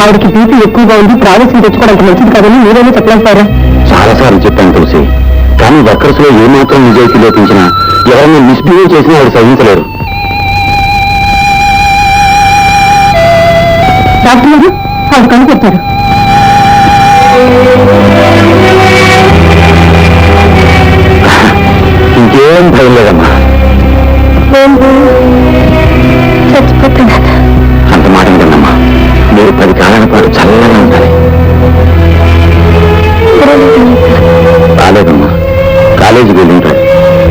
ఆవిడకి బీపీ ఎక్కువగా ఉంది, ప్రాణం తెచ్చుకోవడానికి మంచిది కాదని మీరేమో చెప్పలేకపోయారా? చాలాసార్లు చెప్పాను తులసి, కానీ వర్కర్స్ లో ఏమాత్రం నిజాయితీ లోపించినా ఎవరైనా మిస్బిహేవ్ చేసినా ఆవిడ సహించలేరు. డాక్టర్ గారు ఆవిడ కనిపెట్టారు. ఇంకేం భయం లేదమ్మా. చచ్చిపోతున్నా. అంత మాట కదమ్మా, మీరు 10 కాలాల పాటు చల్లగా ఉండాలి. రాలేదమ్మా, కాలేజీకి వెళ్ళి ఉంటాడు.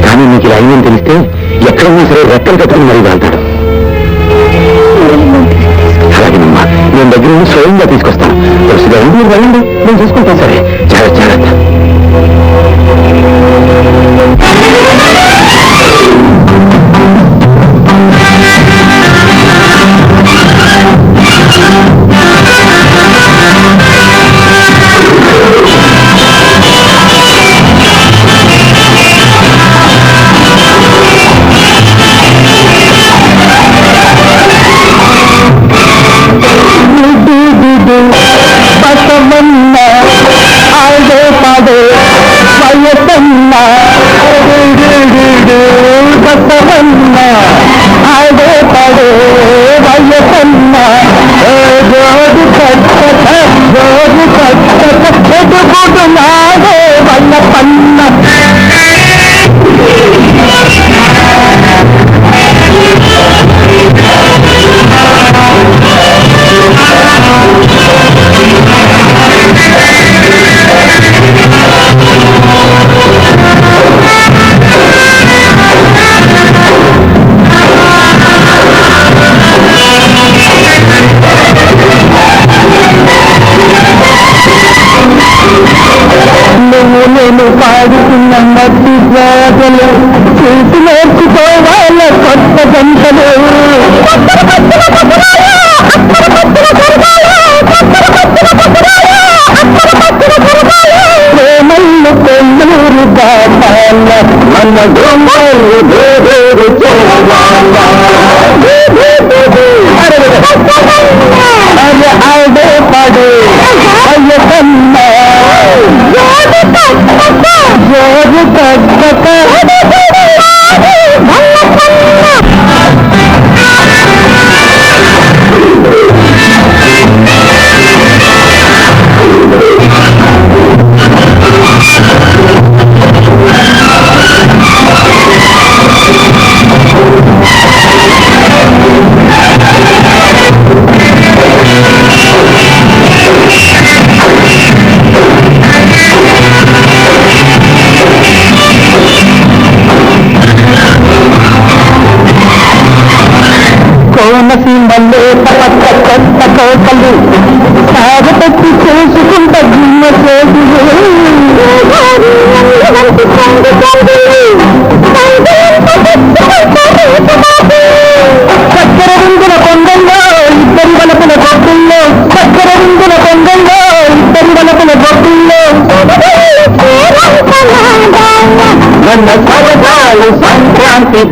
కానీ మీకు ఇలా అయిందని తెలిస్తే ఎక్కడన్నా సరే రెక్కలు కట్టుకుని మరీ వెళ్తాడు. అలాగేనమ్మా, నేను దగ్గర నుంచి స్వయంగా తీసుకొస్తాను. తులసిగా మీరు వెళ్ళండి, నేను చూసుకుంటాను. సరే, జాగ్రత్త జాగ్రత్త. నేను పాడుతున్న మట్టి జాతలు చూసి నేర్చుకోవాల కొత్త గంటలు. ప్రేమల్లు కొల్లూరు దాటాల మన దొంగలు దేవేరు అరే ఆడే పడే అయ్యకన్నా జోరు తగ్గక కోనసీమల్లో పక్క కొత్త కోటలు సాగపెట్టి చేసుకుంట గుమ్మ చేతులు. చక్కెర విందుల కొండల్లో ఇద్దరి వలపుల గొడ్డుల్లో, చక్కెర విందుల కొండల్లో ఇద్దరి వలపుల గొడ్డుల్లో మన సరదాలు సంక్రాంతి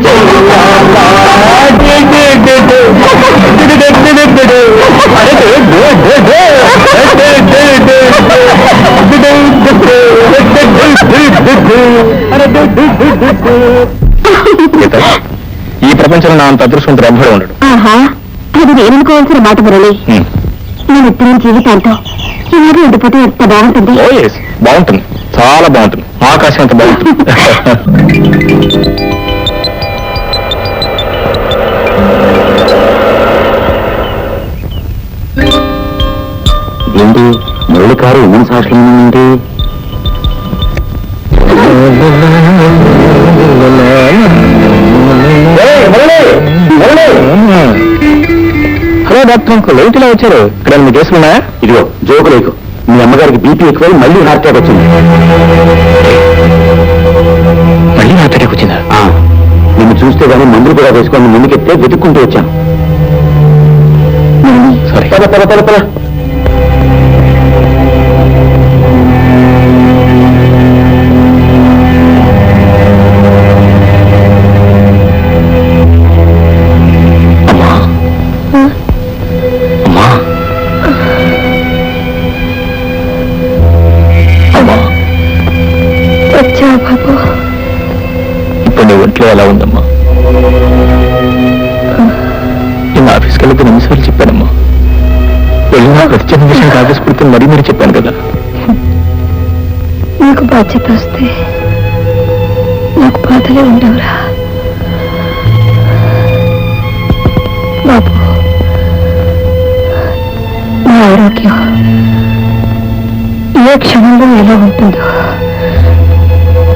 ఈ ప్రపంచంలో నా అంత అదృష్టవంతుడు ఎవ్వరూ ఉండడు. అది నేనుకోవాల్సిన మాట మురళి. నేను ఇద్దరు జీవితాంతో ఇలాగే ఉండిపోతే ఎంత బాగుంటుంది. ఓ ఎస్, బాగుంటుంది, చాలా బాగుంటుంది. ఆకాశం అంత బాగుంటుంది. ఏంటి మురళి కారు ఉమెన్స్ హాస్టల్ ఏంటి? హలో డాక్టర్ అంకుల్, ఏంటి ఇలా వచ్చారు? ఇక్కడ మీ కేసులు ఉన్నాయా? ఇదిగో జోకు లేకు, మీ అమ్మగారికి బీపీ ఎక్కువై మళ్ళీ హార్ట్ అటాక్ వచ్చింది. మళ్ళీ హార్ట్ అటాక్ వచ్చిందా? నిన్ను చూస్తే గానీ మందులు కూడా వేసుకొని ముందుకెత్తే వెతుక్కుంటూ వచ్చాను. సరే పద పద పద పద. అమ్మా అమ్మా బాబు ఇప్పుడు నీ ఒంట్లో ఎలా ఉందమ్మా? నేను ఆఫీస్కి వెళ్ళి ఎన్నిసార్లు చెప్పానమ్మా? వెళ్ళినా ప్రతి చిన్న విషయం ఆఫీస్ పుడితే మరీ చెప్పాను కదా. నీకు బాధ్యత వస్తే నాకు బాధలే ఉండవురా బాబు. నా ఆరోగ్యం ఏ క్షణంలో ఎలా ఉంటుందో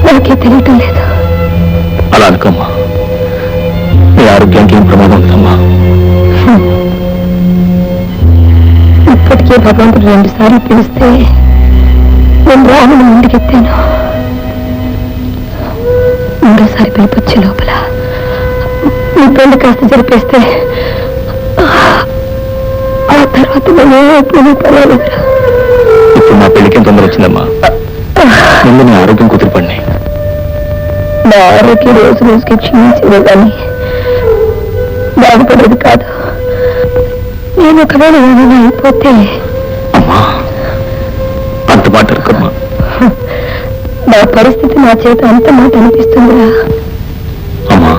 నాకే తెలియటం లేదు. అలా అనుకోమ్మా, నీ ఆరోగ్యానికి ఏం ప్రమాదం ఉందమ్మా? ఇప్పటికే భగవంతుడు 2 సార్లు పిలిస్తే నేను రాముని ముందుకెత్తాను. 3వ సారి పిలిపొచ్చే లోపల నీ పెళ్లి కాస్త జరిపేస్తే ఆ తర్వాత నేను పర్వాలేదురా. ఇప్పుడు నా పెళ్లికి తొందర వచ్చిందమ్మా. ముందు నీ ఆరోగ్యం కుదిరిపడినాయి. నా ఆరోగ్యం రోజు రోజుకి క్షీణించేదే కానీ బాగుపడేది కాదు. నేను ఒకవేళ ఏమైనా అయిపోతే అమ్మా, అంత మాట అనుకోమ్మా. నా పరిస్థితి నా చేత అంత మాట అనిపిస్తుందిరా. అమ్మా,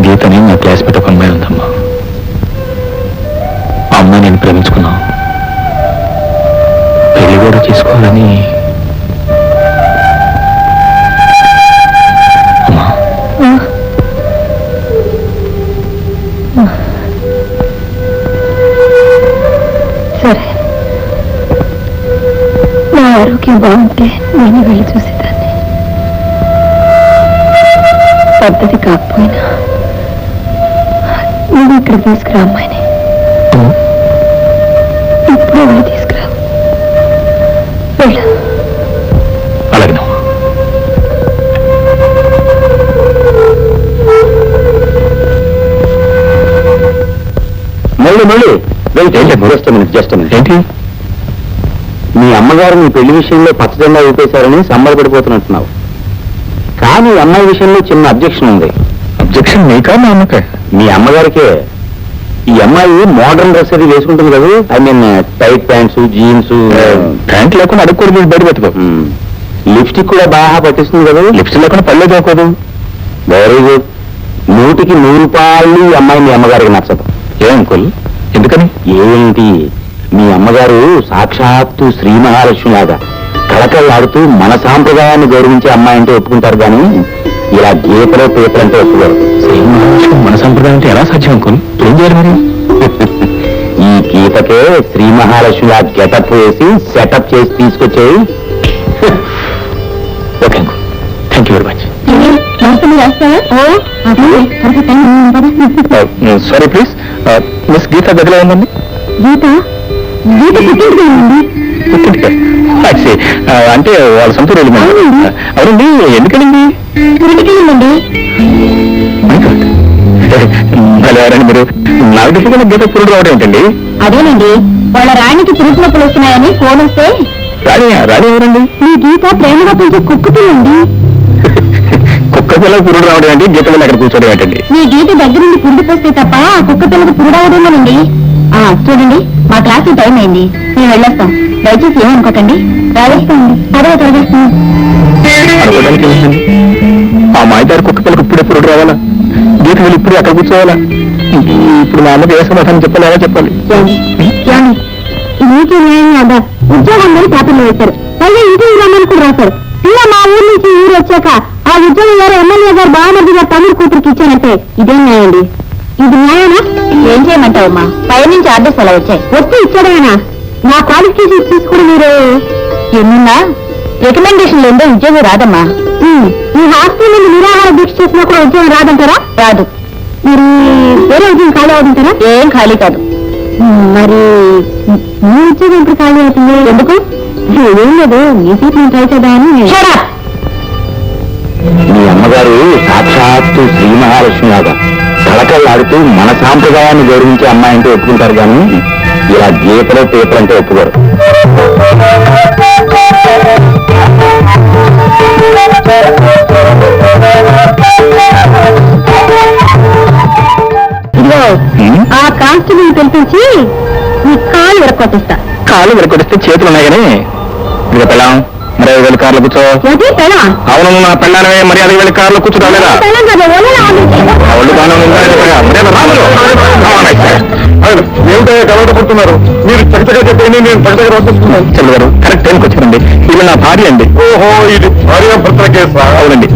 గీతని నా క్లాస్మేట్ ఒక అమ్మాయి ఉందమ్మా. ఆ అమ్మాయి నేను ప్రేమించుకున్నా, పెళ్లి కూడా చేసుకోవాలని. అమ్మా, సరే, నా ఆరోగ్యం బాగుంటే నేను వెళ్ళి చూసేదాన్ని. పద్ధతి కాకపోయినా నువ్వు ఇక్కడ తీసుకురా అమ్మాయిని. ఇప్పుడే వెళ్ళి తీసుకురా. వెళ్ళు. అలాగేనమ్మా. మళ్ళీ ఏంటి? మీ అమ్మగారు మీ పెళ్లి విషయంలో పచ్చజెండా ఊపేశారని సంబరపడిపోతున్నట్టున్నావు. కానీ అమ్మాయి విషయంలో చిన్న అబ్జెక్షన్ ఉంది. అబ్జెక్షన్ నీకా నా అమ్మకే? మీ అమ్మగారికే. ఈ అమ్మాయి మోడర్న్ డ్రెస్ అది వేసుకుంటుంది కదా, I mean tight pants, jeans. Pant లేకుండా అడుక్కోడు, మీరు బయట పెట్టుకో. లిప్స్టిక్ కూడా బాగా పట్టిస్తుంది కదా. లిప్స్టిక్ లేకుండా పల్లె దోకోదు. Very good. 100కి 100 రూపాయలు ఈ అమ్మాయి మీ అమ్మగారికి నచ్చదు. ఏ అంకుల్, ఎందుకని? ఏంటి, మీ అమ్మగారు సాక్షాత్తు శ్రీ మహాలక్ష్మి లాగా కళకళలాడుతూ మన సాంప్రదాయాన్ని గౌరవించే అమ్మాయి అంటే ఒప్పుకుంటారు, కానీ ఇలా గీతలో పీతలంటే ఒప్పుకోరు. శ్రీ మహాలక్ష్మి మన సంప్రదాయం అంటే ఎలా సాధ్యం అంకుల్? ఏం చేయాలి మరి? ఈ గీతకే శ్రీ మహాలక్ష్మి ఆ గెటప్ వేసి సెటప్ చేసి తీసుకొచ్చేయి. Okay uncle, thank you very much. Sorry please, miss Geetha గదిలో ఉందండి. గీత పుట్టింటికే? అంటే వాళ్ళ సొంత రోజు. అవునండి, ఎందుకండి? భలేవారండి మీరు. నాకు తెలిసిన గీత పురుడు రావడం ఏంటండి? అదేనండి, వాళ్ళ రాణికి పురుషు నొప్పులు వస్తున్నాయని ఫోన్ వస్తే. రాణి ఎవరండి? మీ గీత ప్రేమగా పెంచే కుక్క పిల్లండి. కుక్క పిల్లలకు పురుడు రావడం ఏంటి? గీత పిల్ల అక్కడ కూర్చోవడం ఏంటండి? మీ గీత దగ్గర నుండి పురుడు పోస్తే తప్ప ఆ కుక్క పిల్లకు పురుడవడమేనండి. చూడండి, మా క్లాస్ టైం అయింది, మేము వెళ్ళొస్తాం. దయచేసి ఏమనుకోకండి. రావేస్తామండి. అదే త్వరగేస్తాం. అనుకోవడానికి ఏమిటండి? ఆ మాయదారి కుక్క పిల్లలకు ఇప్పుడే పురుడు రావాలా? గీత వెళ్ళి ఇప్పుడే అక్కడ కూర్చోవాలా? ఇప్పుడు మా అమ్మకి ఏ సమాధానం చెప్పాలి, ఎలా చెప్పాలి? నీకే న్యాయం కాదా? ఉద్యోగం మీద పేపర్లు వేశారు, పైగా ఇంటికి రమ్మని కూడా రాశారు. ఇలా మా ఊరు నుంచి ఊరు వచ్చాక ఆ ఉద్యోగం గారు ఎమ్మెల్యే గారు బావమర్ది గారు తమ్ముడు కూతురికి ఇచ్చానంటే ఇదేం న్యాయండి? ఇది న్యాయమా? ఏం చేయమంటావమ్మా, పై నుంచి ఆర్డర్స్ అలా వచ్చాయి. వచ్చి ఇచ్చాడేనా? నా క్వాలిఫికేషన్ చూసుకుని మీరు ఎన్నున్నా రికమెండేషన్ లేదో ఉద్యోగం రాదమ్మా. ఈ హాస్టల్ నుండి నిరాహార దీక్ష చేసినా కూడా ఉద్యోగం రాదంటారా? రాదు. మీరు వేరే ఉద్యోగం ఖాళీ అవుతుంటారా? ఏం ఖాళీ కాదు. మరి మీ ఉద్యోగం ఇప్పుడు ఖాళీ అవుతుంది ఎందుకు? ఏం లేదు, మీ సీట్ నేను ట్రై చేద్దామని. మీ అమ్మగారు సాక్షాత్తు శ్రీ మహాలక్ష్మి లాగా కళకళలాడుతూ మన సాంప్రదాయాన్ని గౌరవించే అమ్మాయి అంటే ఒప్పుకుంటారు, కానీ ఇలా గీతలో పేపర్ అంటే ఒప్పుకోరు. ఇదిగో, ఆ కానిస్టేబుల్ పిలిపించి నీ కాలు విరక్కొట్టిస్తా. కాళ్ళు విరగొడిస్తే చేతులు ఉన్నాయి కానీ ఇక పెళ్ళాం, మర్యాద వెళ్ళి కార్లో కూర్చో. ఏంటి పెళ్ళా? అవును, నా పెళ్ళానమే మర్యాద వెళ్ళి కార్లో కూర్చోలేదా? పెళ్ళం కాదు, ఒళ్ళో ఆడింది. ఒళ్ళు బాగానే ఉందా? ఏమిటో కలవట పడుతున్నారు మీరు చక్కగా చెప్పండి, నేను చక్కగా వచ్చేస్తున్నాను. చెల్లి గారు కరెక్ట్ టైంకి వచ్చారండి. ఇది నా భార్య అండి. ఓహో, ఇది భార్య భర్త కేసా? అవునండి.